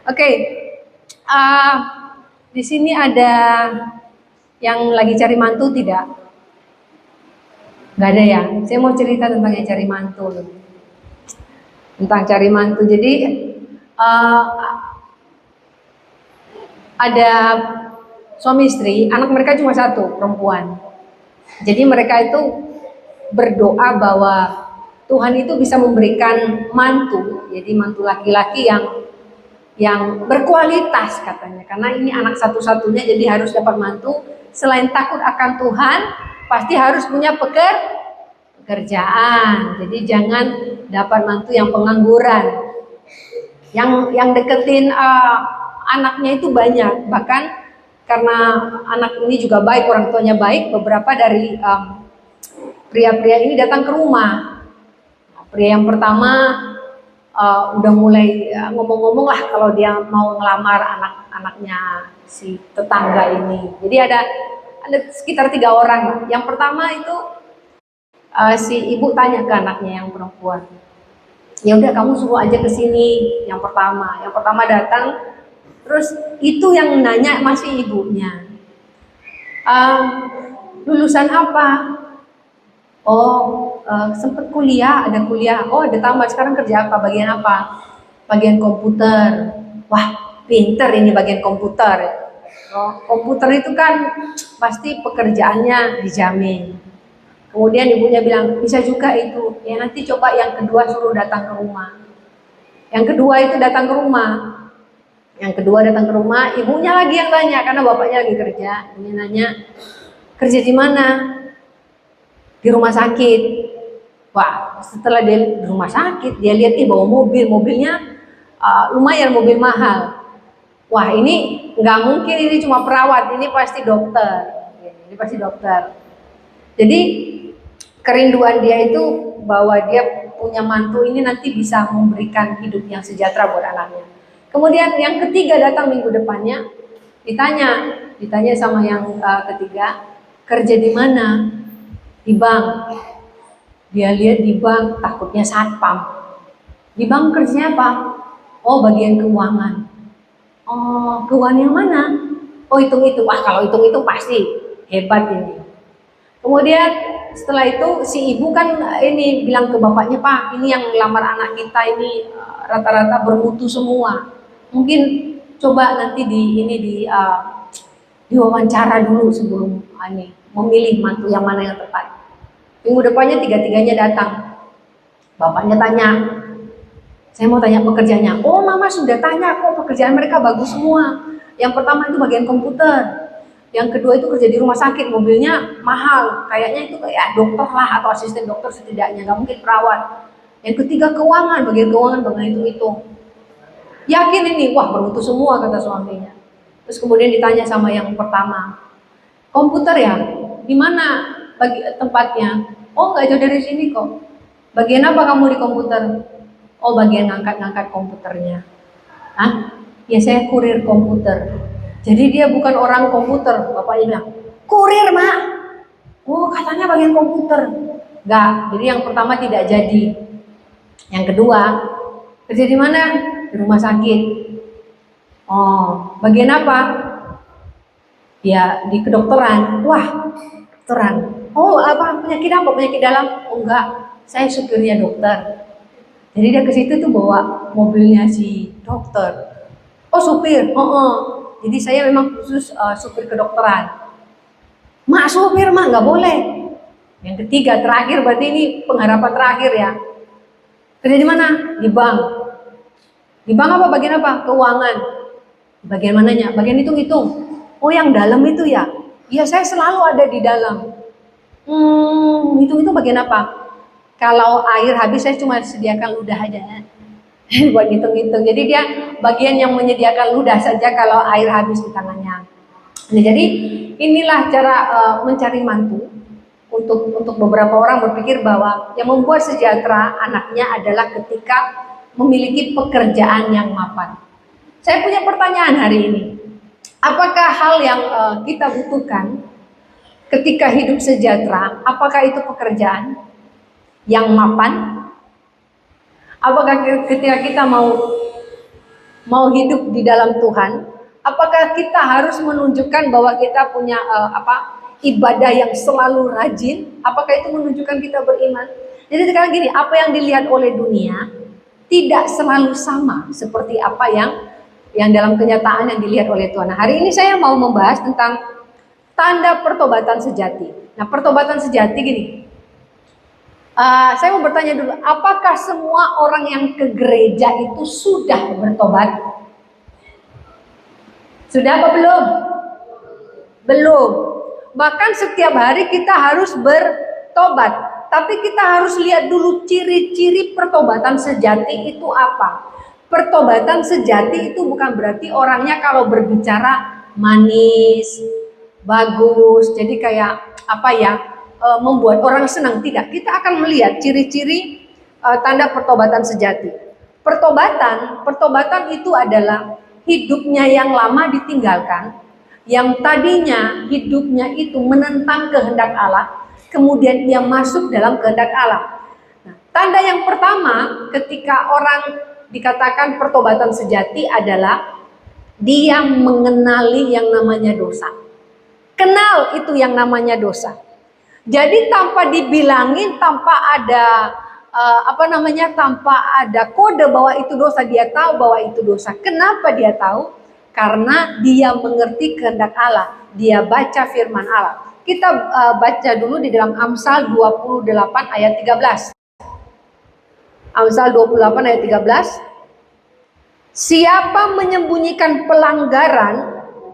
Oke, uh, di sini ada yang lagi cari mantu tidak? Nggak ada ya. Saya mau cerita tentang yang cari mantu. Tentang cari mantu. Jadi uh, ada suami istri, anak mereka cuma satu, perempuan. Jadi mereka itu berdoa bahwa Tuhan itu bisa memberikan mantu, jadi mantu laki-laki yang berkualitas katanya. Karena ini anak satu-satunya, jadi harus dapat mantu. Selain takut akan Tuhan, pasti harus punya pekerjaan. Jadi jangan dapat mantu yang pengangguran. Yang deketin anaknya itu banyak, bahkan karena anak ini juga baik, orang tuanya baik, beberapa dari pria-pria ini datang ke rumah. Pria yang pertama udah mulai ngomong-ngomong lah kalau dia mau ngelamar anak-anaknya si tetangga ini. Jadi ada sekitar 3 orang. Yang pertama itu si ibu tanya ke anaknya yang perempuan, ya udah kamu suruh aja ke sini. Yang pertama datang, terus itu yang nanya masih ibunya, lulusan apa? Oh, sempet kuliah, ada kuliah. Oh, ada tambah, sekarang kerja apa? Bagian apa? Bagian komputer. Wah, pinter ini bagian komputer. Oh, komputer itu kan pasti pekerjaannya dijamin. Kemudian ibunya bilang, bisa juga itu. Ya nanti coba yang kedua suruh datang ke rumah. Yang kedua itu datang ke rumah. Ibunya lagi yang tanya karena bapaknya lagi kerja. Ibunya nanya, kerja di mana? Di rumah sakit. Wah, setelah dia di rumah sakit, dia lihat bawa mobilnya lumayan, mobil mahal. Wah, ini nggak mungkin ini cuma perawat, ini pasti dokter. Jadi kerinduan dia itu bahwa dia punya mantu ini nanti bisa memberikan hidup yang sejahtera buat anaknya. Kemudian yang ketiga datang minggu depannya, ditanya sama yang ketiga, kerja di mana? Di bank. Dia lihat di bank, takutnya satpam. Di bank kerjanya apa? Oh, bagian keuangan. Oh, keuangan yang mana? Oh, hitung-hitung. Wah, kalau hitung-hitung pasti hebat ini. Kemudian setelah itu si ibu kan ini bilang ke bapaknya, Pak, ini yang lamar anak kita ini rata-rata bermutu semua. Mungkin coba nanti diwawancara dulu sebelum memilih mantu yang mana yang tepat. Minggu depannya tiga-tiganya datang. Bapaknya tanya, saya mau tanya pekerjaannya. Oh, mama sudah tanya kok, pekerjaan mereka bagus semua. Yang pertama itu bagian komputer. Yang kedua itu kerja di rumah sakit, mobilnya mahal. Kayaknya itu kayak dokter lah atau asisten dokter setidaknya, nggak mungkin perawat. Yang ketiga keuangan, bagian keuangan, bagian itu. Yakin ini? Wah, bermutu semua kata suaminya. Terus kemudian ditanya sama yang pertama, komputer ya? Di mana bagi tempatnya? Oh, nggak jauh dari sini kok. Bagian apa kamu di komputer? Oh, bagian ngangkat-ngangkat komputernya. Hah? Ya, saya kurir komputer. Jadi dia bukan orang komputer. Bapaknya bilang, kurir, Mak. Oh, katanya bagian komputer. Enggak, jadi yang pertama tidak jadi. Yang kedua, kerja di mana? Di rumah sakit. Oh, bagian apa? Ya, di kedokteran. Wah, kedokteran. Oh, apa? Penyakit apa? Penyakit dalam? Oh, enggak. Saya supirnya dokter. Jadi dia ke situ tuh bawa mobilnya si dokter. Oh, supir. Jadi saya memang khusus supir kedokteran. Mak, supir mak nggak boleh. Yang ketiga, terakhir, berarti ini pengharapan terakhir ya. Kerja di mana? Di bank. Di bank apa? Bagian apa? Keuangan. Bagian mananya? Bagian hitung-hitung. Oh, yang dalam itu ya? Iya, saya selalu ada di dalam. Hitung-hitung bagian apa? Kalau air habis saya cuma sediakan ludah aja buat hitung-hitung. Jadi dia bagian yang menyediakan ludah saja kalau air habis di tangannya. Nah, jadi inilah cara mencari mantu. Untuk beberapa orang berpikir bahwa yang membuat sejahtera anaknya adalah ketika memiliki pekerjaan yang mapan. Saya punya pertanyaan hari ini. Apakah hal yang kita butuhkan ketika hidup sejahtera, apakah itu pekerjaan yang mapan? Apakah ketika kita mau mau hidup di dalam Tuhan, apakah kita harus menunjukkan bahwa kita punya ibadah yang selalu rajin? Apakah itu menunjukkan kita beriman? Jadi sekarang gini, apa yang dilihat oleh dunia tidak selalu sama seperti apa yang dalam kenyataan yang dilihat oleh Tuhan. Nah, hari ini saya mau membahas tentang tanda pertobatan sejati. Nah, pertobatan sejati gini. Saya mau bertanya dulu, apakah semua orang yang ke gereja itu sudah bertobat? Sudah apa belum? Belum. Bahkan setiap hari kita harus bertobat. Tapi kita harus lihat dulu ciri-ciri pertobatan sejati itu apa. Pertobatan sejati itu bukan berarti orangnya kalau berbicara manis, bagus, jadi kayak membuat orang senang. Tidak, kita akan melihat ciri-ciri tanda pertobatan sejati. Pertobatan itu adalah hidupnya yang lama ditinggalkan, yang tadinya hidupnya itu menentang kehendak Allah, kemudian ia masuk dalam kehendak Allah. Nah, tanda yang pertama ketika orang dikatakan pertobatan sejati adalah dia mengenali yang namanya dosa. Kenal itu yang namanya dosa. Jadi tanpa dibilangin, tanpa ada tanpa ada kode bahwa itu dosa, dia tahu bahwa itu dosa. Kenapa dia tahu? Karena dia mengerti kehendak Allah. Dia baca firman Allah. Kita baca dulu di dalam Amsal 28 ayat 13. Amsal 28 ayat 13. Siapa menyembunyikan pelanggaran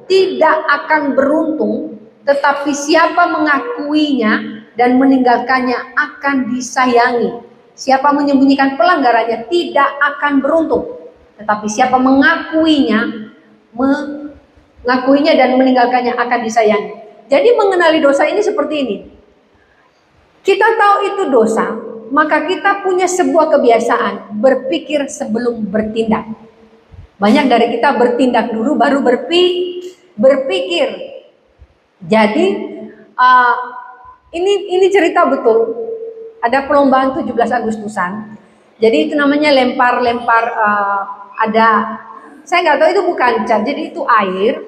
tidak akan beruntung, tetapi siapa mengakuinya dan meninggalkannya akan disayangi. Siapa menyembunyikan pelanggarannya tidak akan beruntung, tetapi siapa mengakuinya dan meninggalkannya akan disayangi. Jadi mengenali dosa ini seperti ini. Kita tahu itu dosa, maka kita punya sebuah kebiasaan berpikir sebelum bertindak. Banyak dari kita bertindak dulu baru berpikir. Jadi ini cerita betul. Ada perlombaan 17 Agustusan. Jadi itu namanya lempar ada, saya nggak tahu itu bukan cat. Jadi itu air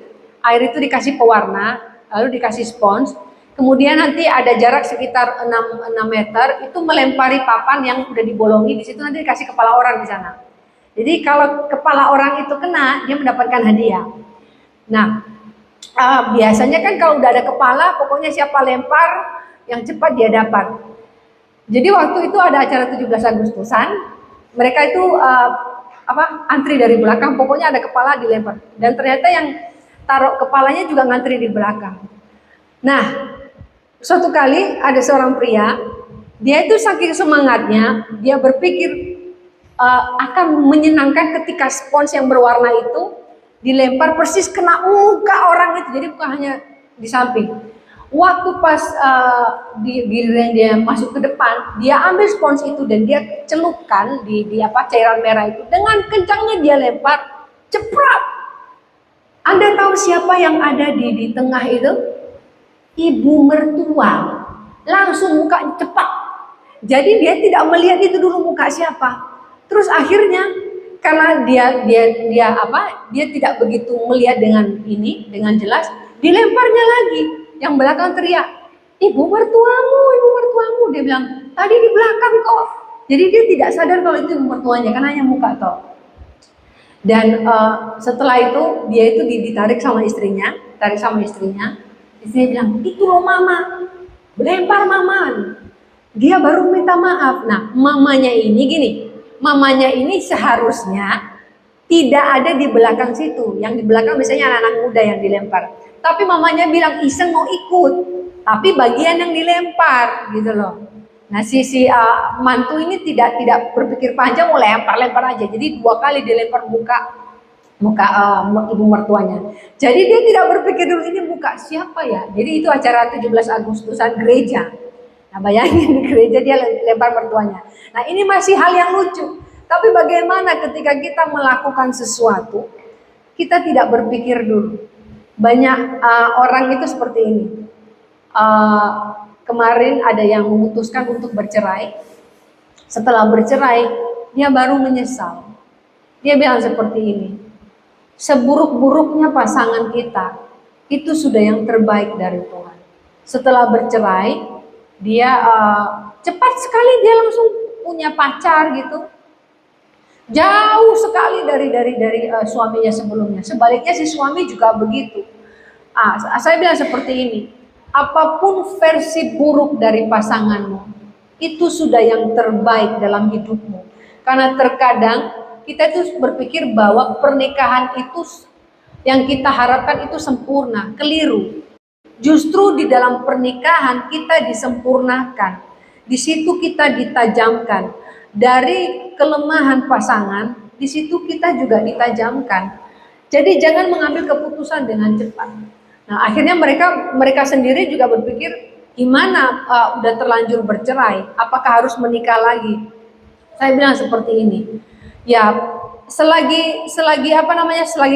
itu dikasih pewarna, lalu dikasih spons, kemudian nanti ada jarak sekitar 6 meter, itu melempari papan yang udah dibolongi, di situ nanti dikasih kepala orang di sana. Jadi kalau kepala orang itu kena, dia mendapatkan hadiah. Nah, biasanya kan kalau udah ada kepala, pokoknya siapa lempar, yang cepat dia dapat. Jadi waktu itu ada acara 17 Agustusan, mereka itu antri dari belakang, pokoknya ada kepala dilempar. Dan ternyata yang taruh kepalanya juga ngantri di belakang. Nah, suatu kali ada seorang pria, dia itu saking semangatnya, dia berpikir akan menyenangkan ketika spons yang berwarna itu dilempar persis kena muka orang itu, jadi bukan hanya di samping. Waktu pas giliran dia masuk ke depan, dia ambil spons itu dan dia celupkan di cairan merah itu, dengan kencangnya dia lempar, ceprat. Anda tahu siapa yang ada di tengah itu? Ibu mertua. Langsung muka cepat. Jadi dia tidak melihat itu dulu muka siapa. Terus akhirnya karena dia tidak begitu melihat dengan jelas, dilemparnya lagi. Yang belakang teriak, ibu mertuamu. Dia bilang, tadi di belakang kok. Jadi dia tidak sadar kalau itu ibu mertuanya, karena hanya muka toh. Dan setelah itu dia itu ditarik sama istrinya. Istrinya bilang, itu loh mama, lempar mama. Dia baru minta maaf. Nah, mamanya ini seharusnya tidak ada di belakang situ. Yang di belakang biasanya anak-anak muda yang dilempar. Tapi mamanya bilang iseng mau ikut, tapi bagian yang dilempar gitu loh. Nah si mantu ini tidak berpikir panjang, mau lempar aja. Jadi 2 kali dilempar muka ibu mertuanya. Jadi dia tidak berpikir dulu ini muka siapa ya. Jadi itu acara 17 Agustusan gereja. Nah bayangin di gereja dia lempar mertuanya. Nah ini masih hal yang lucu. Tapi bagaimana ketika kita melakukan sesuatu, kita tidak berpikir dulu. Banyak orang itu seperti ini. Kemarin ada yang memutuskan untuk bercerai. Setelah bercerai, dia baru menyesal. Dia bilang seperti ini, seburuk-buruknya pasangan kita, itu sudah yang terbaik dari Tuhan. Setelah bercerai, dia cepat sekali dia langsung punya pacar gitu. Jauh sekali dari suaminya sebelumnya. Sebaliknya si suami juga begitu. Saya bilang seperti ini, apapun versi buruk dari pasanganmu, itu sudah yang terbaik dalam hidupmu. Karena terkadang kita itu berpikir bahwa pernikahan itu yang kita harapkan itu sempurna, keliru. Justru di dalam pernikahan kita disempurnakan. Di situ kita ditajamkan. Dari kelemahan pasangan, di situ kita juga ditajamkan. Jadi jangan mengambil keputusan dengan cepat. Nah, akhirnya mereka sendiri juga berpikir, gimana udah terlanjur bercerai, apakah harus menikah lagi? Saya bilang seperti ini. Ya, selagi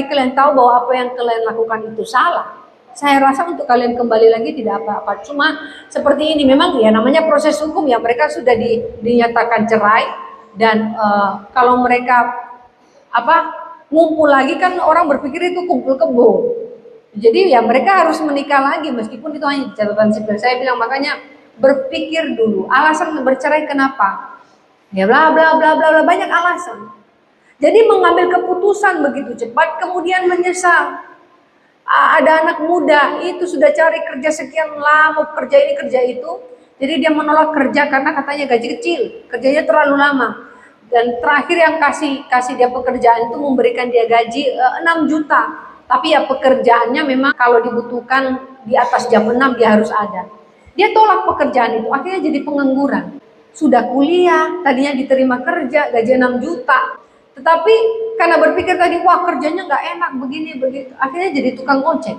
kalian tahu bahwa apa yang kalian lakukan itu salah, saya rasa untuk kalian kembali lagi tidak apa-apa. Cuma seperti ini, memang ya namanya proses hukum ya, mereka sudah dinyatakan cerai dan kalau mereka ngumpul lagi kan orang berpikir itu kumpul kebo. Jadi ya mereka harus menikah lagi meskipun itu hanya catatan sipil. Saya bilang makanya berpikir dulu alasan bercerai kenapa. Ya bla bla bla bla, banyak alasan. Jadi mengambil keputusan begitu cepat kemudian menyesal. Ada anak muda itu sudah cari kerja sekian lama, kerja ini kerja itu, jadi dia menolak kerja karena katanya gaji kecil, kerjanya terlalu lama. Dan terakhir yang kasih dia pekerjaan itu memberikan dia gaji 6 juta. Tapi ya pekerjaannya memang kalau dibutuhkan di atas jam 6 dia harus ada. Dia tolak pekerjaan itu, akhirnya jadi pengangguran. Sudah kuliah, tadinya diterima kerja, gaji 6 juta. Tetapi karena berpikir tadi, wah kerjanya nggak enak, begini, begitu. Akhirnya jadi tukang ojek.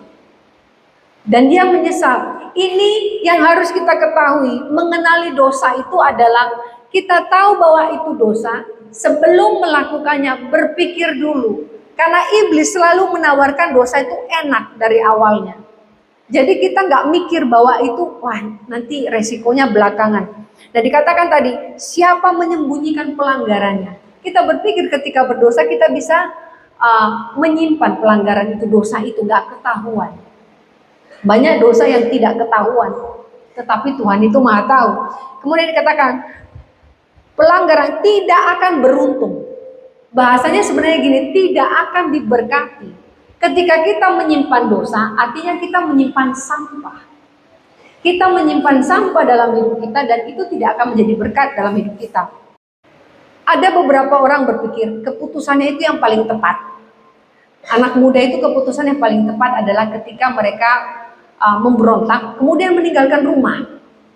Dan dia menyesal. Ini yang harus kita ketahui, mengenali dosa itu adalah kita tahu bahwa itu dosa, sebelum melakukannya berpikir dulu. Karena iblis selalu menawarkan dosa itu enak dari awalnya. Jadi kita nggak mikir bahwa itu, wah nanti resikonya belakangan. Dan dikatakan tadi, siapa menyembunyikan pelanggarannya? Kita berpikir ketika berdosa kita bisa menyimpan pelanggaran itu, dosa itu nggak ketahuan. Banyak dosa yang tidak ketahuan, tetapi Tuhan itu Maha tahu. Kemudian dikatakan pelanggaran tidak akan beruntung. Bahasanya sebenarnya gini, tidak akan diberkati. Ketika kita menyimpan dosa, artinya kita menyimpan sampah. Kita menyimpan sampah dalam hidup kita dan itu tidak akan menjadi berkat dalam hidup kita. Ada beberapa orang berpikir keputusannya itu yang paling tepat. Anak muda itu keputusan yang paling tepat adalah ketika mereka memberontak, kemudian meninggalkan rumah.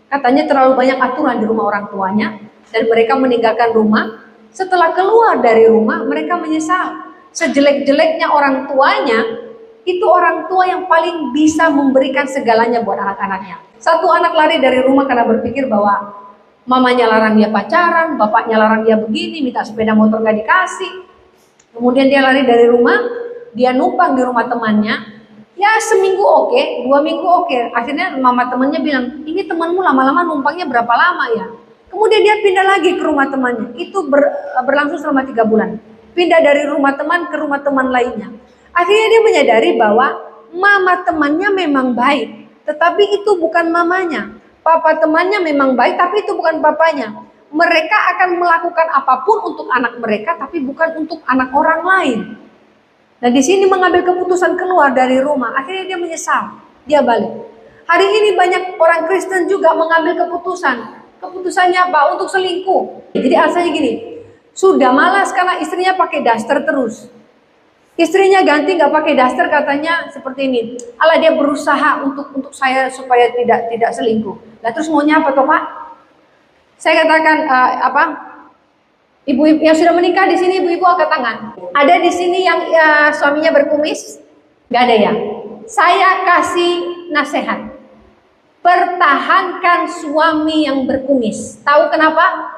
Katanya terlalu banyak aturan di rumah orang tuanya dan mereka meninggalkan rumah. Setelah keluar dari rumah, mereka menyesal. Sejelek-jeleknya orang tuanya, itu orang tua yang paling bisa memberikan segalanya buat anak-anaknya. Satu anak lari dari rumah karena berpikir bahwa mamanya larang dia pacaran, bapaknya larang dia begini, minta sepeda motor gak dikasih. Kemudian dia lari dari rumah, dia numpang di rumah temannya. Ya seminggu oke, 2 minggu oke. Akhirnya mama temannya bilang, ini temanmu lama-lama numpangnya berapa lama ya? Kemudian dia pindah lagi ke rumah temannya. Itu berlangsung selama 3 bulan. Pindah dari rumah teman ke rumah teman lainnya. Akhirnya dia menyadari bahwa mama temannya memang baik, tetapi itu bukan mamanya. Papa temannya memang baik, tapi itu bukan papanya. Mereka akan melakukan apapun untuk anak mereka, tapi bukan untuk anak orang lain. Nah di sini mengambil keputusan keluar dari rumah, akhirnya dia menyesal, dia balik. Hari ini banyak orang Kristen juga mengambil keputusan. Keputusannya apa? Untuk selingkuh. Jadi alasannya gini, sudah malas karena istrinya pakai daster terus. Istrinya ganti nggak pakai daster, katanya seperti ini. Allah, dia berusaha untuk saya supaya tidak selingkuh. Nah terus maunya apa toh Pak? Saya katakan ibu-ibu yang sudah menikah di sini, ibu-ibu angkat tangan. Ada di sini yang suaminya berkumis? Gak ada ya? Saya kasih nasihat. Pertahankan suami yang berkumis. Tahu kenapa?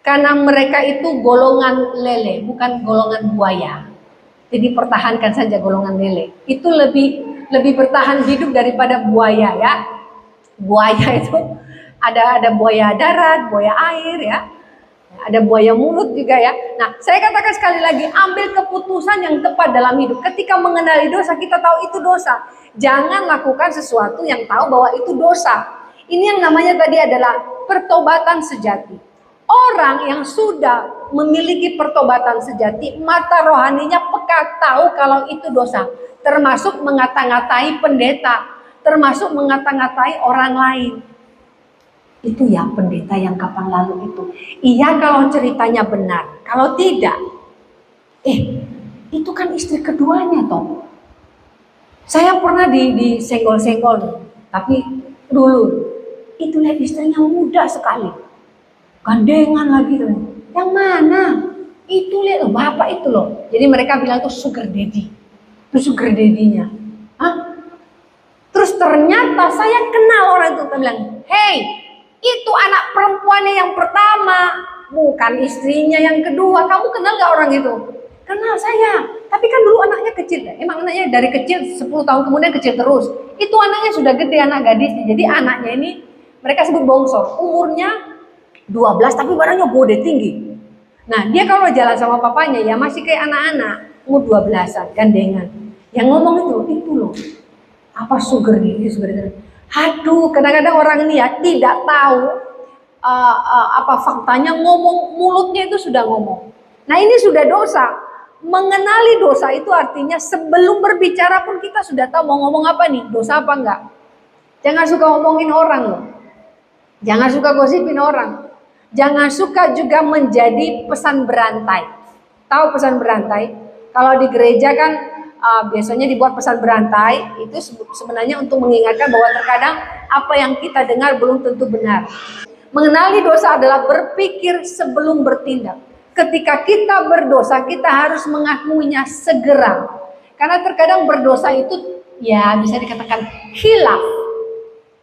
Karena mereka itu golongan lele, bukan golongan buaya. Jadi pertahankan saja golongan lele. Itu lebih bertahan hidup daripada buaya ya. Buaya itu ada buaya darat, buaya air ya. ada buaya mulut juga ya. Nah, saya katakan sekali lagi, ambil keputusan yang tepat dalam hidup. Ketika mengenali dosa, kita tahu itu dosa. Jangan lakukan sesuatu yang tahu bahwa itu dosa. Ini yang namanya tadi adalah pertobatan sejati. Orang yang sudah memiliki pertobatan sejati, mata rohaninya peka tahu kalau itu dosa. Termasuk mengata-ngatai pendeta, termasuk mengata-ngatai orang lain. Itu ya pendeta yang kapan lalu itu. Iya kalau ceritanya benar. Kalau tidak, itu kan istri keduanya toh. Saya pernah disenggol-senggol. Tapi dulu, itu lihat istrinya muda sekali. Gandengan lagi tuh. Yang mana? Itu lihat bapak itu loh. Jadi mereka bilang itu sugar daddy. Itu sugar daddy-nya. Hah? Terus ternyata saya kenal orang itu. Saya bilang, hey, itu anak perempuannya yang pertama, bukan istrinya yang kedua. Kamu kenal gak orang itu? Kenal saya. Tapi kan dulu anaknya kecil. Emang anaknya dari kecil 10 tahun kemudian kecil terus. Itu anaknya sudah gede, anak gadisnya. Jadi anaknya ini mereka sebut bongsor. Umurnya 12 tapi badannya gede tinggi. Nah dia kalau jalan sama papanya ya masih kayak anak-anak. Umur 12-an, gandengan. Yang ngomong itu loh. Apa sugar ini? Aduh, kadang-kadang orang ini ya tidak tahu apa faktanya, ngomong mulutnya itu sudah ngomong. Nah ini sudah dosa. Mengenali dosa itu artinya sebelum berbicara pun kita sudah tahu mau ngomong apa nih, dosa apa enggak. Jangan suka ngomongin orang loh. Jangan suka gosipin orang. Jangan suka juga menjadi pesan berantai. Tahu pesan berantai? Kalau di gereja kan biasanya dibuat pesan berantai, itu sebenarnya untuk mengingatkan bahwa terkadang apa yang kita dengar belum tentu benar. Mengenali dosa adalah berpikir sebelum bertindak. Ketika kita berdosa, kita harus mengakuinya segera. Karena terkadang berdosa itu ya bisa dikatakan khilaf.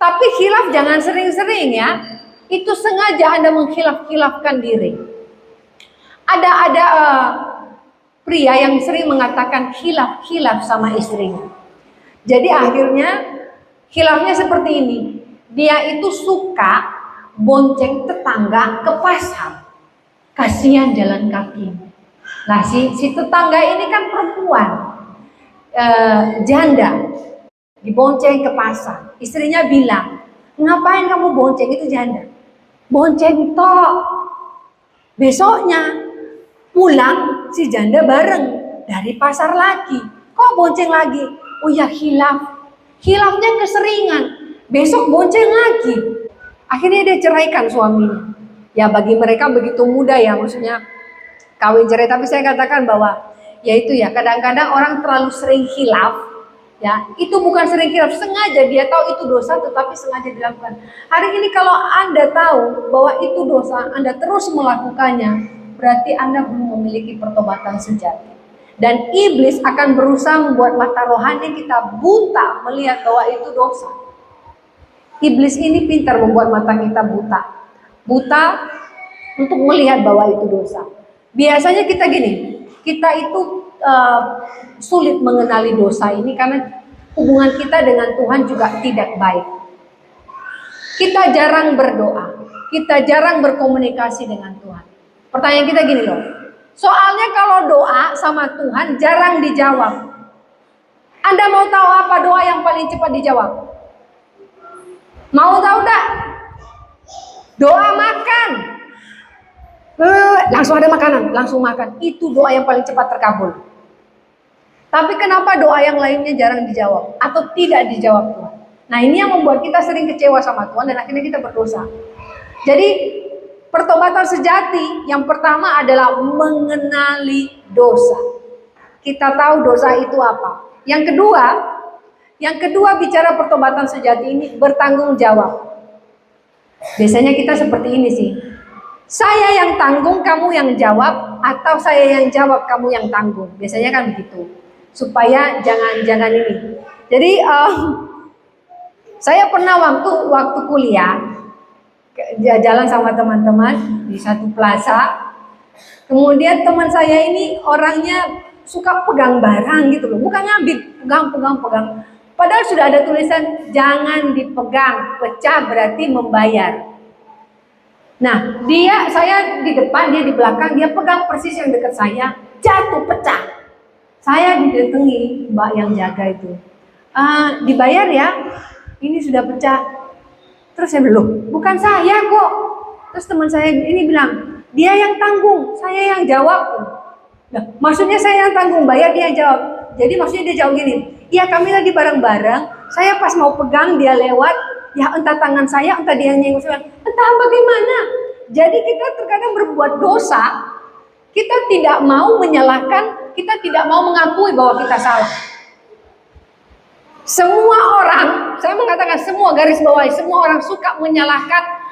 Tapi khilaf jangan sering-sering ya. Itu sengaja Anda menghilaf-hilafkan diri. Ada pria yang sering mengatakan khilaf sama istrinya. Jadi akhirnya khilafnya seperti ini. Dia itu suka bonceng tetangga ke pasar. Kasihan jalan kaki. Nah si tetangga ini kan perempuan, janda, dibonceng ke pasar. Istrinya bilang, ngapain kamu bonceng, itu janda? Bonceng tok. Besoknya pulang si janda bareng dari pasar lagi. Kok bonceng lagi? Oh ya khilaf. Khilafnya keseringan. Besok bonceng lagi. Akhirnya dia ceraikan suaminya. Ya bagi mereka begitu mudah ya, maksudnya kawin cerai. Tapi saya katakan bahwa ya itu ya, kadang-kadang orang terlalu sering khilaf. Ya, itu bukan sering khilaf, sengaja dia tahu itu dosa tetapi sengaja dilakukan. Hari ini kalau Anda tahu bahwa itu dosa, Anda terus melakukannya, berarti Anda belum memiliki pertobatan sejati. Dan iblis akan berusaha membuat mata rohani kita buta melihat bahwa itu dosa. Iblis ini pintar membuat mata kita buta untuk melihat bahwa itu dosa. Biasanya kita gini, kita itu sulit mengenali dosa ini karena hubungan kita dengan Tuhan juga tidak baik. Kita jarang berdoa, kita jarang berkomunikasi dengan Tuhan. Pertanyaan kita gini loh, soalnya kalau doa sama Tuhan jarang dijawab. Anda mau tahu apa doa yang paling cepat dijawab? Mau tahu tak? Doa makan. Langsung ada makanan, langsung makan. Itu doa yang paling cepat terkabul. Tapi kenapa doa yang lainnya jarang dijawab atau tidak dijawab Tuhan? Nah ini yang membuat kita sering kecewa sama Tuhan dan akhirnya kita berdosa. Jadi pertobatan sejati yang pertama adalah mengenali dosa. Kita tahu dosa itu apa. Yang kedua bicara pertobatan sejati ini bertanggung jawab. Biasanya kita seperti ini sih. Saya yang tanggung, kamu yang jawab, atau saya yang jawab, kamu yang tanggung. Biasanya kan begitu. Supaya jangan ini. Jadi saya pernah waktu kuliah jalan sama teman-teman di satu plaza. Kemudian teman saya ini orangnya suka pegang barang gitu loh, bukan ngambil, pegang. Padahal sudah ada tulisan jangan dipegang, pecah berarti membayar. Nah, saya di depan, dia di belakang, dia pegang persis yang dekat saya, jatuh, pecah. Saya didatangi mbak yang jaga itu. Dibayar ya, ini sudah pecah. Terus saya bilang, bukan saya kok. Terus teman saya ini bilang, dia yang tanggung, saya yang jawab. Nah, maksudnya saya yang tanggung, bayar dia yang jawab. Jadi maksudnya dia jawab gini, iya kami lagi bareng-bareng, saya pas mau pegang dia lewat, ya entah tangan saya, entah dia yang nyenggol saya, entah bagaimana. Jadi kita terkadang berbuat dosa, kita tidak mau menyalahkan, kita tidak mau mengakui bahwa kita salah. Semua orang, saya mengatakan semua, garis bawahi, semua orang suka menyalahkan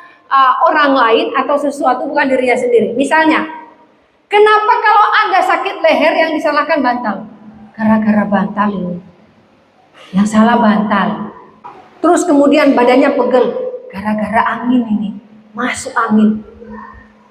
orang lain atau sesuatu, bukan dirinya sendiri. Misalnya, kenapa kalau Anda sakit leher yang disalahkan bantal? Gara-gara bantal ini. Yang salah bantal. Terus kemudian badannya pegel, gara-gara angin ini. Masuk angin.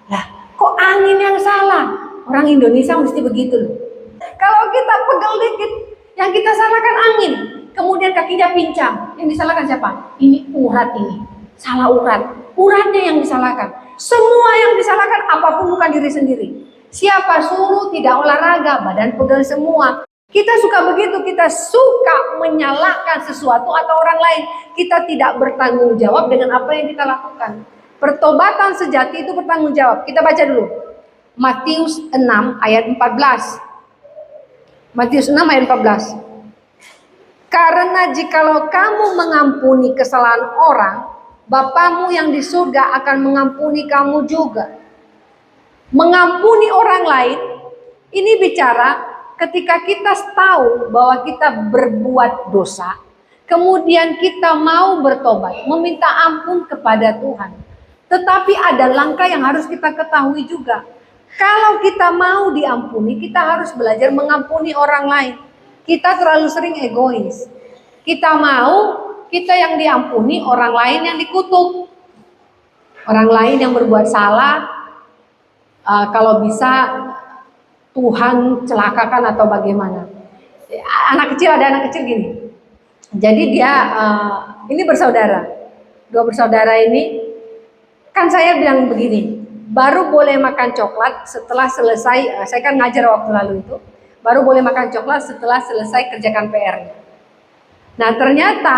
Lah, kok angin yang salah? Orang Indonesia mesti begitu loh. Kalau kita pegel dikit, yang kita salahkan angin. Kemudian kakinya pincang, yang disalahkan siapa? Ini urat ini, salah urat. Uratnya yang disalahkan. Semua yang disalahkan, apapun bukan diri sendiri. Siapa suruh tidak olahraga, badan pegel semua. Kita suka begitu, kita suka menyalahkan sesuatu atau orang lain. Kita tidak bertanggung jawab dengan apa yang kita lakukan. Pertobatan sejati itu bertanggung jawab. Kita baca dulu. Matius 6 ayat 14. Matius 6 ayat 14. Karena jikalau kamu mengampuni kesalahan orang, Bapamu yang di surga akan mengampuni kamu juga. Mengampuni orang lain, ini bicara ketika kita tahu bahwa kita berbuat dosa, kemudian kita mau bertobat, meminta ampun kepada Tuhan. Tetapi ada langkah yang harus kita ketahui juga. Kalau kita mau diampuni, kita harus belajar mengampuni orang lain. Kita terlalu sering egois. Kita mau kita yang diampuni, orang lain yang dikutuk. Orang lain yang berbuat salah, kalau bisa Tuhan celakakan atau bagaimana. Anak kecil, ada anak kecil gini. Jadi dia ini bersaudara. Dua bersaudara ini, kan saya bilang begini, baru boleh makan coklat setelah selesai, saya kan ngajar waktu lalu itu, baru boleh makan coklat setelah selesai kerjakan PR-nya. Nah ternyata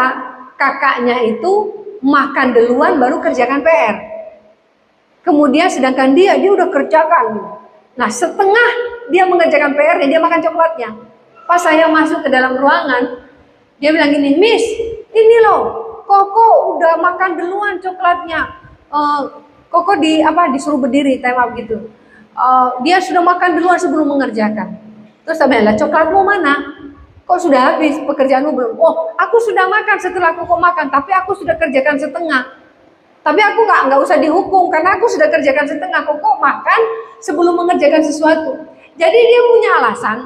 kakaknya itu makan duluan baru kerjakan PR. Kemudian sedangkan dia udah kerjakan. Nah setengah dia mengerjakan PR-nya, dia makan coklatnya. Pas saya masuk ke dalam ruangan, dia bilang gini, Miss, ini loh, Koko udah makan duluan coklatnya. Koko disuruh berdiri, time up gitu. Dia sudah makan duluan sebelum mengerjakan. Terus saya bilang, coklatmu mana? Kok sudah habis, pekerjaanmu belum? Oh, aku sudah makan setelah Koko makan, tapi aku sudah kerjakan setengah. Tapi aku nggak usah dihukum karena aku sudah kerjakan setengah. Koko makan sebelum mengerjakan sesuatu. Jadi dia punya alasan.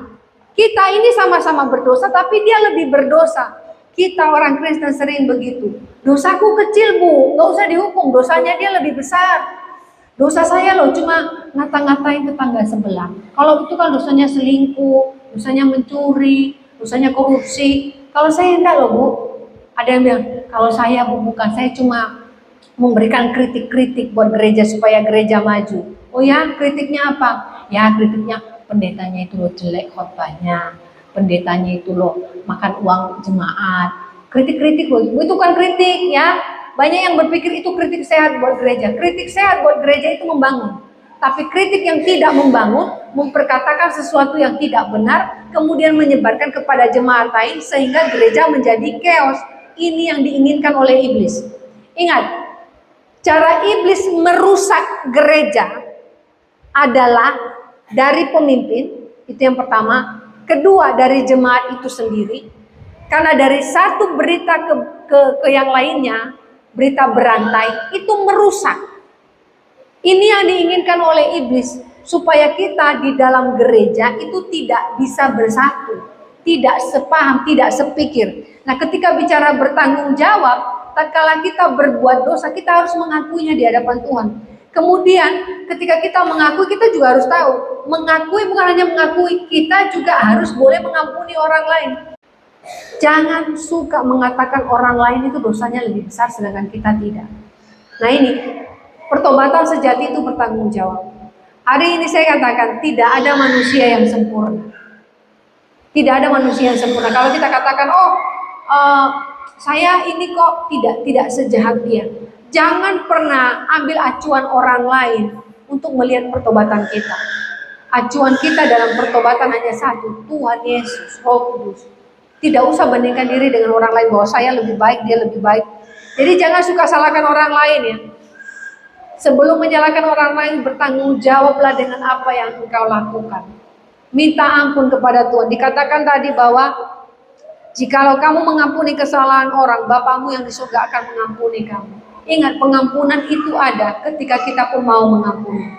Kita ini sama-sama berdosa, tapi dia lebih berdosa. Kita orang Kristen sering begitu. Dosaku kecil bu, nggak usah dihukum. Dosanya dia lebih besar. Dosa saya loh cuma ngata-ngatain tetangga sebelah. Kalau itu kan dosanya selingkuh, dosanya mencuri, dosanya korupsi. Kalau saya enggak loh bu. Ada yang bilang, kalau saya bu bukan, saya cuma memberikan kritik-kritik buat gereja supaya gereja maju. Oh ya, kritiknya apa? Ya kritiknya pendetanya itu loh jelek khotbahnya. Pendetanya itu loh makan uang jemaat. Kritik-kritik loh, itu kan kritik ya. Banyak yang berpikir itu kritik sehat buat gereja. Kritik sehat buat gereja itu membangun. Tapi kritik yang tidak membangun, memperkatakan sesuatu yang tidak benar, kemudian menyebarkan kepada jemaat lain sehingga gereja menjadi chaos. Ini yang diinginkan oleh iblis. Ingat, cara iblis merusak gereja adalah dari pemimpin, itu yang pertama. Kedua, dari jemaat itu sendiri. Karena dari satu berita ke yang lainnya, berita berantai, itu merusak. Ini yang diinginkan oleh iblis, supaya kita di dalam gereja itu tidak bisa bersatu, tidak sepaham, tidak sepikir. Nah ketika bicara bertanggung jawab, tatkala kita berbuat dosa, kita harus mengakuinya di hadapan Tuhan. Kemudian ketika kita mengakui, kita juga harus tahu, mengakui bukan hanya mengakui, kita juga harus boleh mengampuni orang lain. Jangan suka mengatakan orang lain itu dosanya lebih besar sedangkan kita tidak. Nah ini, Pertobatan sejati itu bertanggung jawab. Hari ini saya katakan tidak ada manusia yang sempurna. Tidak ada manusia yang sempurna. Kalau kita katakan, saya ini kok tidak sejahat dia. Jangan pernah ambil acuan orang lain untuk melihat pertobatan kita. Acuan kita dalam pertobatan hanya satu, Tuhan Yesus, Roh Kudus. Tidak usah bandingkan diri dengan orang lain bahwa saya lebih baik, dia lebih baik. Jadi jangan suka salahkan orang lain ya. Sebelum menyalahkan orang lain, bertanggung jawablah dengan apa yang engkau lakukan. Minta ampun kepada Tuhan. Dikatakan tadi bahwa jikalau kamu mengampuni kesalahan orang, Bapamu yang di surga akan mengampuni kamu. Ingat, pengampunan itu ada ketika kita pun mau mengampuni.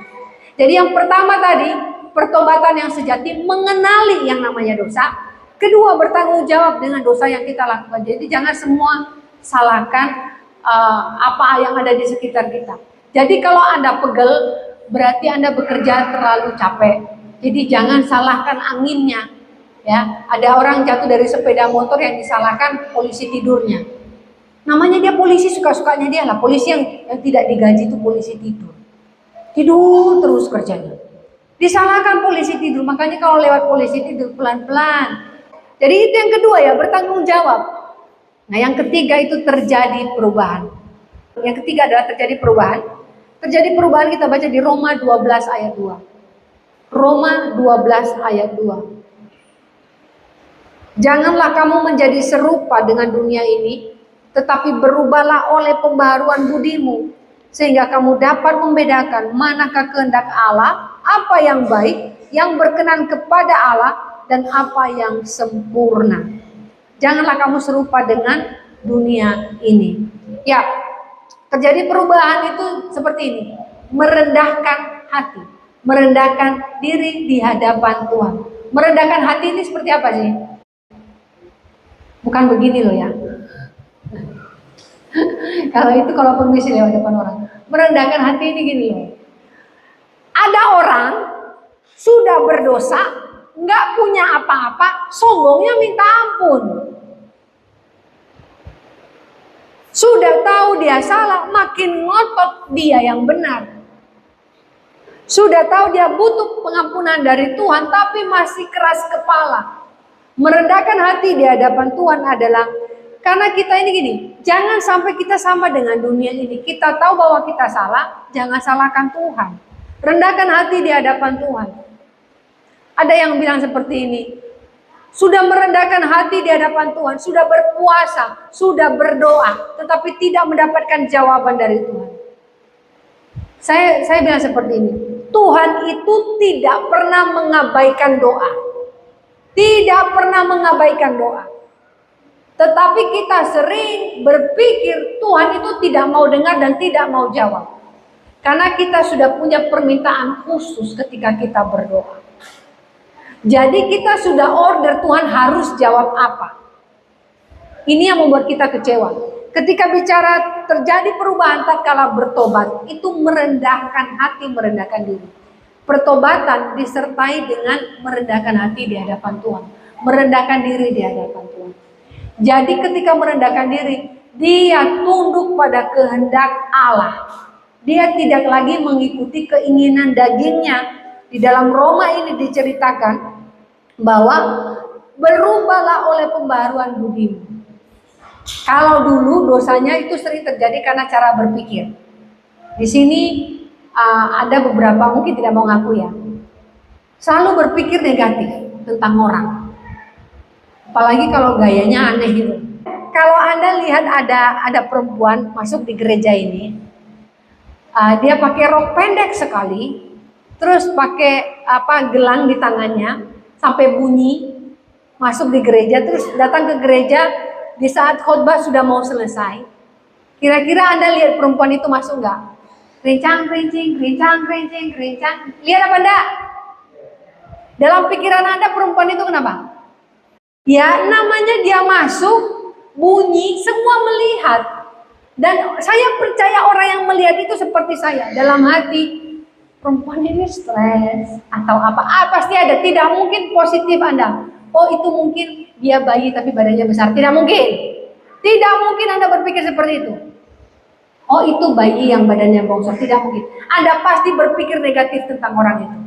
Jadi yang pertama tadi, pertobatan yang sejati mengenali yang namanya dosa. Kedua, bertanggung jawab dengan dosa yang kita lakukan. Jadi jangan semua salahkan apa yang ada di sekitar kita. Jadi kalau Anda pegel, berarti Anda bekerja terlalu capek. Jadi jangan salahkan anginnya. Ya, ada orang jatuh dari sepeda motor yang disalahkan polisi tidurnya. Namanya dia polisi, suka-sukanya dia lah. Polisi yang tidak digaji itu polisi tidur. Tidur terus kerjanya. Disalahkan polisi tidur, makanya kalau lewat polisi tidur pelan-pelan. Jadi itu yang kedua ya, bertanggung jawab. Nah yang ketiga itu terjadi perubahan. Yang ketiga adalah terjadi perubahan. Terjadi perubahan kita baca di Roma 12 ayat 2. Roma 12 ayat 2. Janganlah kamu menjadi serupa dengan dunia ini, tetapi berubahlah oleh pembaharuan budimu, sehingga kamu dapat membedakan manakah kehendak Allah, apa yang baik, yang berkenan kepada Allah, dan apa yang sempurna. Janganlah kamu serupa dengan dunia ini. Ya, terjadi perubahan itu seperti ini. Merendahkan hati, merendahkan diri di hadapan Tuhan. Merendahkan hati ini seperti apa sih? Bukan begini loh ya. kalau permisi lewat depan orang. Merendahkan hati ini gini loh. Ada orang sudah berdosa, nggak punya apa-apa, sombongnya minta ampun. Sudah tahu dia salah, makin ngotot dia yang benar. Sudah tahu dia butuh pengampunan dari Tuhan, tapi masih keras kepala. Merendahkan hati di hadapan Tuhan adalah karena kita ini gini, jangan sampai kita sama dengan dunia ini. Kita tahu bahwa kita salah, jangan salahkan Tuhan. Rendahkan hati di hadapan Tuhan. Ada yang bilang seperti ini, sudah merendahkan hati di hadapan Tuhan, sudah berpuasa, sudah berdoa, tetapi tidak mendapatkan jawaban dari Tuhan. Saya bilang seperti ini, Tuhan itu tidak pernah mengabaikan doa. Tidak pernah mengabaikan doa. Tetapi kita sering berpikir Tuhan itu tidak mau dengar dan tidak mau jawab. Karena kita sudah punya permintaan khusus ketika kita berdoa. Jadi kita sudah order Tuhan harus jawab apa. Ini yang membuat kita kecewa. Ketika bicara terjadi perubahan tatkala bertobat, itu merendahkan hati, merendahkan diri. Pertobatan disertai dengan merendahkan hati di hadapan Tuhan. Merendahkan diri di hadapan Tuhan. Jadi ketika merendahkan diri, dia tunduk pada kehendak Allah. Dia tidak lagi mengikuti keinginan dagingnya. Di dalam Roma ini diceritakan bahwa berubahlah oleh pembaharuan budimu. Kalau dulu dosanya itu sering terjadi karena cara berpikir. Di sini ada beberapa mungkin tidak mau ngaku ya. Selalu berpikir negatif tentang orang. Apalagi kalau gayanya aneh gitu. Kalau Anda lihat ada perempuan masuk di gereja ini, dia pakai rok pendek sekali, terus pakai gelang di tangannya sampai bunyi, masuk di gereja, terus datang ke gereja di saat khotbah sudah mau selesai. Kira-kira Anda lihat perempuan itu masuk nggak? Rincang, rincing, rincang, rincing, rincang. Lihat apa enggak? Dalam pikiran Anda perempuan itu kenapa? Ya namanya dia masuk, bunyi, semua melihat. Dan saya percaya orang yang melihat itu seperti saya. Dalam hati, perempuan ini stres atau apa? Pasti ada, tidak mungkin positif Anda. Oh itu mungkin dia bayi tapi badannya besar. Tidak mungkin. Tidak mungkin Anda berpikir seperti itu. Oh itu bayi yang badannya bongsor, tidak mungkin. Anda pasti berpikir negatif tentang orang itu.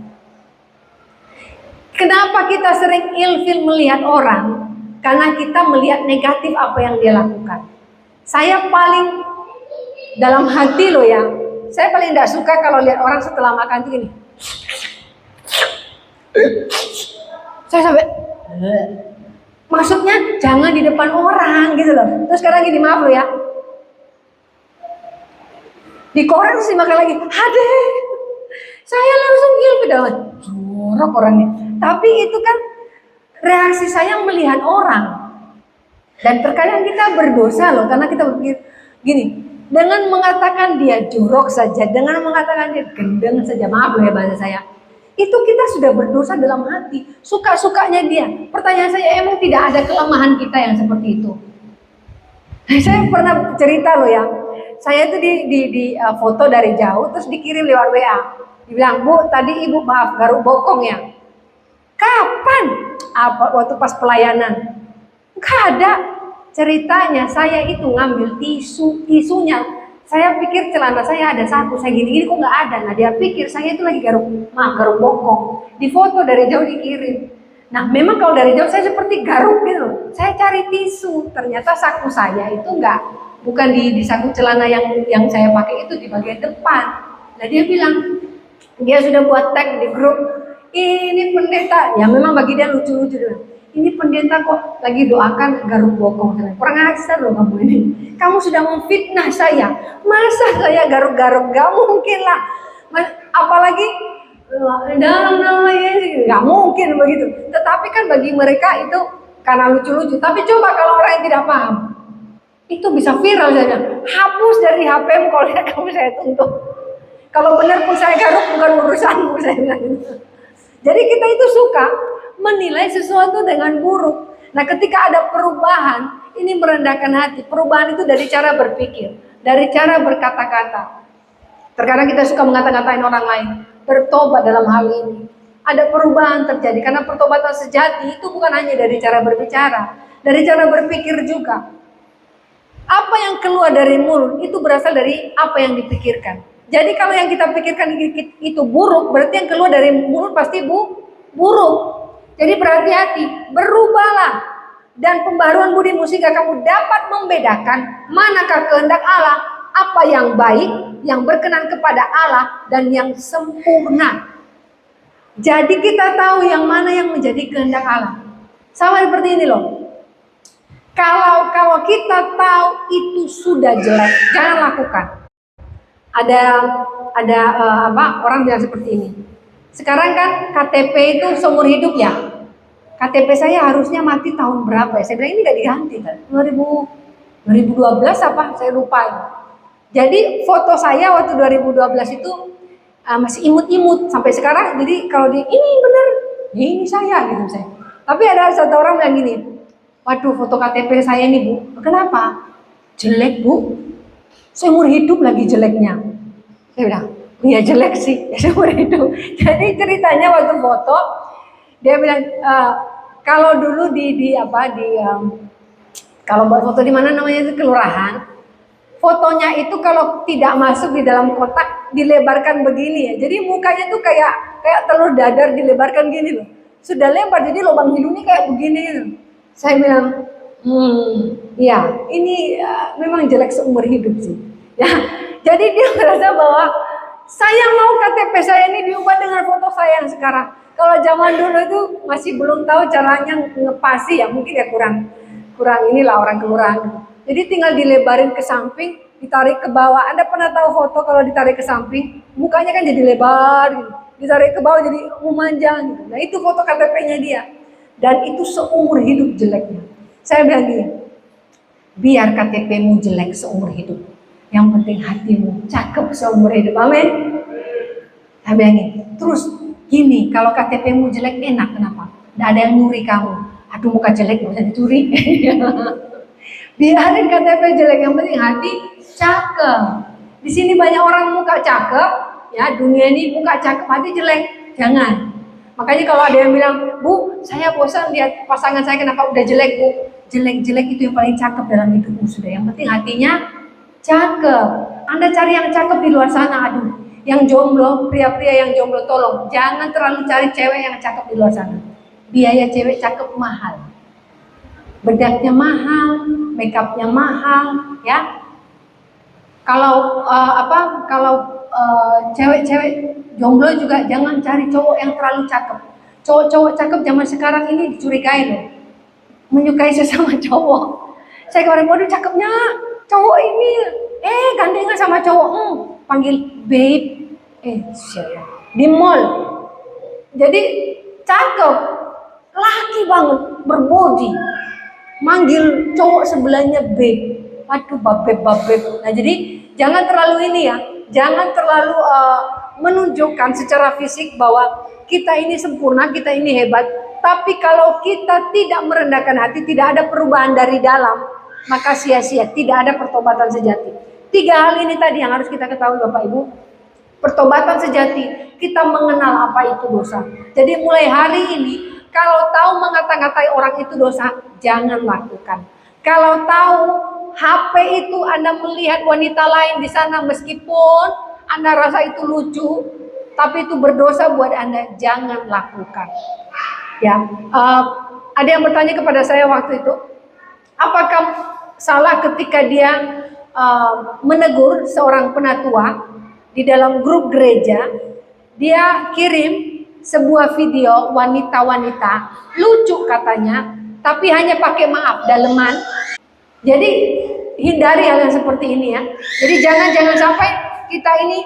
Kenapa kita sering ilfil melihat orang? Karena kita melihat negatif apa yang dia lakukan. Saya paling dalam hati loh ya, saya paling tidak suka kalau lihat orang setelah makan tuh gini. Saya sampai maksudnya jangan di depan orang gitu loh. Terus sekarang gini, maaf loh ya, dikorek terus dimakan lagi, hadeh, saya langsung ilfil, jorok orangnya. Tapi itu kan reaksi saya melihat orang. Dan terkadang kita berdosa loh, karena kita berpikir gini, dengan mengatakan dia jorok saja, dengan mengatakan dia gendeng saja, maaf loh ya bahasa saya, itu kita sudah berdosa dalam hati, suka-sukanya dia. Pertanyaan saya, emang tidak ada kelemahan kita yang seperti itu? Saya pernah cerita loh ya, saya itu di foto dari jauh, terus dikirim lewat WA. Dibilang, Bu, tadi ibu maaf garuk bokong ya. Kapan? Apa waktu pas pelayanan? Gak ada. Ceritanya saya itu ngambil tisunya. Saya pikir celana saya ada satu, saya gini-gini kok nggak ada. Nah dia pikir saya itu lagi garuk bokong. Di foto dari jauh dikirim. Nah memang kalau dari jauh saya seperti garuk gitu. Saya cari tisu, ternyata saku saya itu bukan di saku celana yang saya pakai itu di bagian depan. Nah dia bilang, dia sudah buat tag di grup, ini pendeta, ya memang bagi dia lucu-lucu dulu. Ini pendeta kok lagi doakan garuk bokong. Kurang ajar loh kamu ini. Kamu sudah memfitnah saya. Masa saya garuk-garuk? Gak mungkin lah. Apalagi gak mungkin begitu. Tetapi kan bagi mereka itu karena lucu-lucu. Tapi coba kalau orang yang tidak paham, itu bisa viral saja. Hapus dari HP-mu kalau lihat kamu saya tuntut. Kalau benar pun saya garuk, bukan urusanmu, saya bilang gitu. Jadi kita itu suka menilai sesuatu dengan buruk. Nah ketika ada perubahan, ini merendahkan hati. Perubahan itu dari cara berpikir, dari cara berkata-kata. Terkadang kita suka mengata-ngatain orang lain. Bertobat dalam hal ini. Ada perubahan terjadi, karena pertobatan sejati itu bukan hanya dari cara berbicara, dari cara berpikir juga. Apa yang keluar dari mulut itu berasal dari apa yang dipikirkan. Jadi kalau yang kita pikirkan itu buruk, berarti yang keluar dari mulut pasti buruk. Jadi berhati-hati, berubahlah. Dan pembaruan budimu sehingga kamu dapat membedakan manakah kehendak Allah, apa yang baik, yang berkenan kepada Allah, dan yang sempurna. Jadi kita tahu yang mana yang menjadi kehendak Allah. Sama seperti ini loh. Kalau kita tahu itu sudah jelek, jangan lakukan. Ada orang bilang seperti ini. Sekarang kan KTP itu seumur hidup ya. KTP saya harusnya mati tahun berapa ya? Saya bilang ini nggak diganti kan? 2012 apa? Saya lupa. Jadi foto saya waktu 2012 itu masih imut-imut sampai sekarang. Jadi kalau ini benar, ini saya gitu saya. Tapi ada satu orang bilang gini, waduh foto KTP saya ini Bu, kenapa? Jelek Bu, seumur hidup lagi jeleknya. Saya bilang, ya jelek sih, seumur hidup. Jadi ceritanya waktu foto, dia bilang kalau dulu kalau buat foto di mana namanya itu kelurahan, fotonya itu kalau tidak masuk di dalam kotak dilebarkan begini ya. Jadi mukanya tuh kayak telur dadar dilebarkan gini loh. Sudah lebar jadi lubang hidungnya kayak begini gitu. Saya bilang, ya ini memang jelek seumur hidup sih. Ya, jadi dia merasa bahwa saya mau KTP saya ini diubah dengan foto saya yang sekarang. Kalau zaman dulu itu masih belum tahu caranya ngepasi ya, mungkin ya kurang inilah orang kelurahan. Jadi tinggal dilebarin ke samping, ditarik ke bawah. Anda pernah tahu foto kalau ditarik ke samping, mukanya kan jadi lebar gitu. Ditarik ke bawah jadi memanjang gitu. Nah itu foto KTP-nya dia. Dan itu seumur hidup jeleknya. Saya bilang dia, biar KTP-mu jelek seumur hidup, yang penting hatimu cakep seumur hidup. Amin. Saya bilangin, terus gini, kalau KTP-mu jelek enak, kenapa? Nggak ada yang nyuri kamu. Aduh muka jelek nggak usah dicuri. Biarin KTP jelek, yang penting hati cakep. Di sini banyak orang muka cakep, ya dunia ini muka cakep, hati jelek. Jangan. Makanya kalau ada yang bilang, Bu, saya bosan lihat pasangan saya kenapa udah jelek Bu. Jelek-jelek itu yang paling cakep dalam hidupmu sudah. Yang penting hatinya cakep. Anda cari yang cakep di luar sana, aduh. Yang jomblo, pria-pria yang jomblo, tolong jangan terlalu cari cewek yang cakep di luar sana. Biaya cewek cakep mahal, bedaknya mahal, makeupnya mahal, ya. Kalau cewek-cewek jomblo juga jangan cari cowok yang terlalu cakep. Cowok-cowok cakep zaman sekarang ini dicurigai loh, menyukai sesama cowok. Saya kemarin, waduh cakepnya cowok ini, gandengan sama cowok, panggil babe, di mall. Jadi cakep, laki banget, berbody, manggil cowok sebelahnya babe. Waduh, babeb. Nah, jadi jangan terlalu ini ya, jangan terlalu menunjukkan secara fisik bahwa kita ini sempurna, kita ini hebat. Tapi kalau kita tidak merendahkan hati, tidak ada perubahan dari dalam, maka sia-sia, tidak ada pertobatan sejati. 3 hal ini tadi yang harus kita ketahui Bapak Ibu. Pertobatan sejati, kita mengenal apa itu dosa. Jadi mulai hari ini, kalau tahu mengata-ngatai orang itu dosa, jangan lakukan. Kalau tahu HP itu Anda melihat wanita lain di sana, meskipun Anda rasa itu lucu, tapi itu berdosa buat Anda, jangan lakukan. Ya, ada yang bertanya kepada saya waktu itu, apakah salah ketika dia menegur seorang penatua di dalam grup gereja, dia kirim sebuah video wanita-wanita lucu katanya, tapi hanya pakai maaf daleman. Jadi hindari hal yang seperti ini ya. Jadi jangan sampai kita ini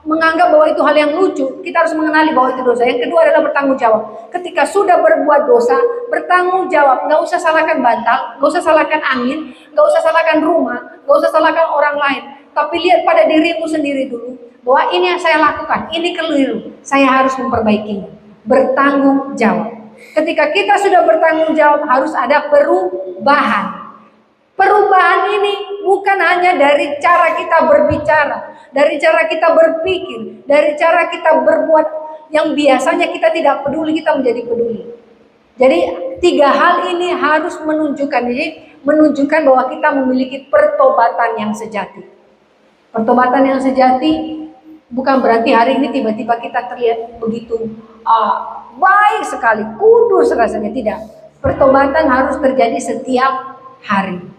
menganggap bahwa itu hal yang lucu. Kita harus mengenali bahwa itu dosa. Yang kedua adalah bertanggung jawab. Ketika sudah berbuat dosa, bertanggung jawab. Gak usah salahkan bantal, gak usah salahkan angin, gak usah salahkan rumah, gak usah salahkan orang lain. Tapi lihat pada dirimu sendiri dulu, bahwa ini yang saya lakukan, ini keliru, saya harus memperbaikinya. Bertanggung jawab. Ketika kita sudah bertanggung jawab, harus ada perubahan. Perubahan ini bukan hanya dari cara kita berbicara, dari cara kita berpikir, dari cara kita berbuat yang biasanya kita tidak peduli, kita menjadi peduli. Jadi 3 hal ini harus menunjukkan bahwa kita memiliki pertobatan yang sejati. Pertobatan yang sejati bukan berarti hari ini tiba-tiba kita terlihat begitu baik sekali, kudus rasanya, tidak. Pertobatan harus terjadi setiap hari.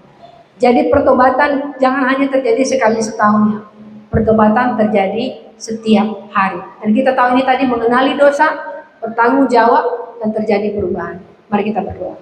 Jadi pertobatan jangan hanya terjadi sekali setahun ya. Pertobatan terjadi setiap hari. Dan kita tahu ini tadi mengenali dosa, bertanggung jawab, dan terjadi perubahan. Mari kita berdoa.